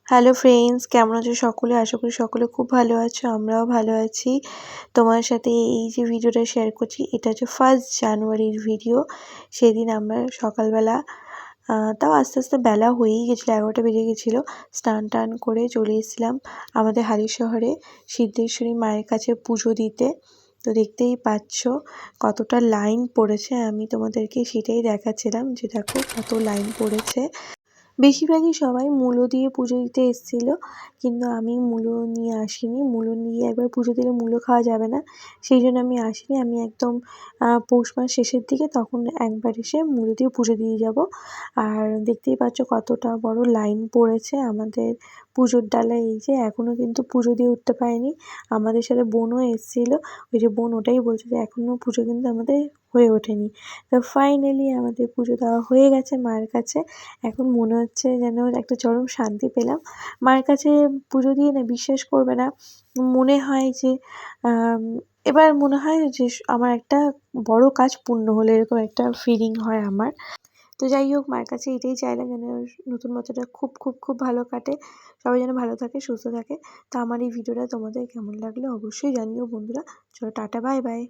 Hello friends, কেমন আছো সকলে? আশা করি সকলে খুব ভালো আছো, আমরাও ভালো আছি। তোমার সাথে এই যে ভিডিওটা শেয়ার করছি, এটা হচ্ছে 1 জানুয়ারির ভিডিও। সেদিন আমরা সকালবেলা তাও আস্তে আস্তে বেলা হয়েই গেছিলো, 11টা বেজে গেছিলো। স্নান টান করে চলে এসেছিলাম আমাদের হালিশহরে সিদ্ধেশ্বরী মায়ের কাছে পুজো দিতে। তো দেখতেই পাচ্ছ কতটা লাইন পড়েছে, আমি তোমাদেরকে সেটাই দেখাচ্ছিলাম যে দেখো কত লাইন পড়েছে। বেশিরভাগই সবাই মূলো দিয়ে পুজো দিতে এসেছিলো, কিন্তু আমি মূলো নিয়ে আসিনি। মূলো নিয়ে একবার পুজো দিলে মূলো খাওয়া যাবে না, সেই জন্য আমি আসিনি। আমি একদম পৌষ মাস শেষের দিকে তখন একবার এসে মূলো দিয়ে পুজো দিয়ে যাব। আর দেখতেই পাচ্ছ কতটা বড় লাইন পড়েছে আমাদের পুজোর ডালায়। এই যে এখনও কিন্তু পুজো দিয়ে উঠতে পারেনি। আমাদের সাথে বোনও এসেছিলো, ওই যে বোন ওটাই বলছে যে এখনও পুজো কিন্তু আমাদের হয়ে ওঠেনি। তো ফাইনালি আমাদের পুজো দেওয়া হয়ে গেছে মায়ের কাছে। এখন মনে হচ্ছে যেন একটা চরম শান্তি পেলাম মায়ের কাছে পুজো দিয়ে। না, বিশ্বাস করবে না, মনে হয় যে এবার মনে হয় যে আমার একটা বড় কাজ পূর্ণ হলো, এরকম একটা ফিলিং হয় আমার। তো যাই হোক, মায়ের কাছে এটাই চাইলাম যেন নতুন বছরটা খুব খুব খুব ভালো কাটে, সবাই যেন ভালো থাকে, সুস্থ থাকে। তো আমার এই ভিডিওটা তোমাদের কেমন লাগলো অবশ্যই জানিও বন্ধুরা। চলো টাটা, বাই বাই।